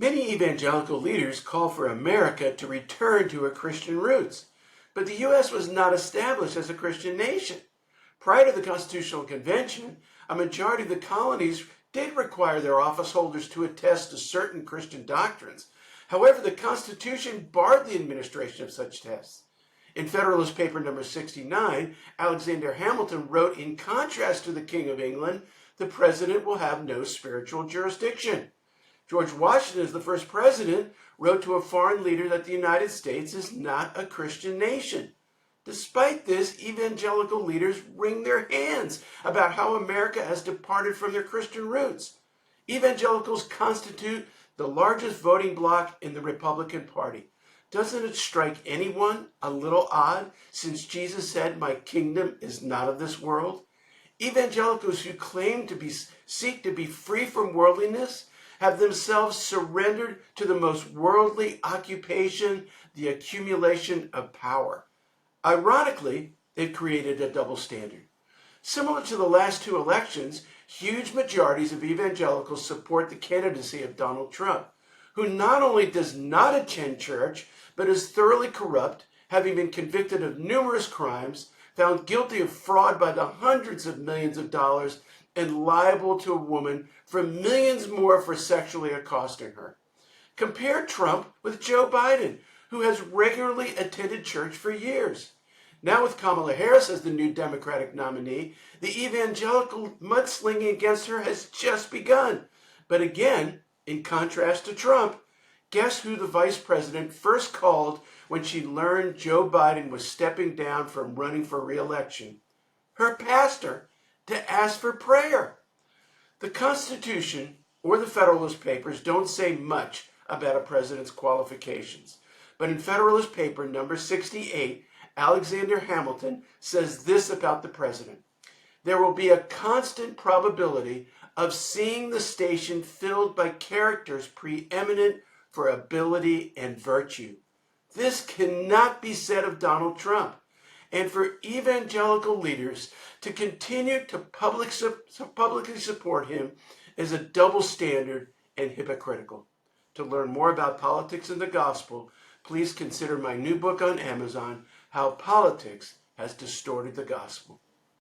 Many evangelical leaders call for America to return to her Christian roots, but the U.S. was not established as a Christian nation. Prior to the Constitutional Convention, a majority of the colonies did require their office holders to attest to certain Christian doctrines. However, the Constitution barred the administration of such tests. In Federalist Paper number 69, Alexander Hamilton wrote, in contrast to the King of England, the president will have no spiritual jurisdiction. George Washington, as the first president, wrote to a foreign leader that the United States is not a Christian nation. Despite this, evangelical leaders wring their hands about how America has departed from their Christian roots. Evangelicals constitute the largest voting bloc in the Republican Party. Doesn't it strike anyone a little odd, since Jesus said, "My kingdom is not of this world"? Evangelicals who claim to seek to be free from worldliness have themselves surrendered to the most worldly occupation, the accumulation of power. Ironically, they've created a double standard. Similar to the last two elections, huge majorities of evangelicals support the candidacy of Donald Trump, who not only does not attend church, but is thoroughly corrupt, having been convicted of numerous crimes, found guilty of fraud by the hundreds of millions of dollars, and liable to a woman for millions more for sexually accosting her. Compare Trump with Joe Biden, who has regularly attended church for years. Now with Kamala Harris as the new Democratic nominee, the evangelical mudslinging against her has just begun. But again, in contrast to Trump, guess who the vice president first called when she learned Joe Biden was stepping down from running for re-election? Her pastor, to ask for prayer. The Constitution or the Federalist Papers don't say much about a president's qualifications. But in Federalist Paper number 68, Alexander Hamilton says this about the president: there will be a constant probability of seeing the station filled by characters preeminent for ability and virtue. This cannot be said of Donald Trump. And for evangelical leaders to continue to publicly support him is a double standard and hypocritical. To learn more about politics and the gospel, please consider my new book on Amazon, How Politics Has Distorted the Gospel.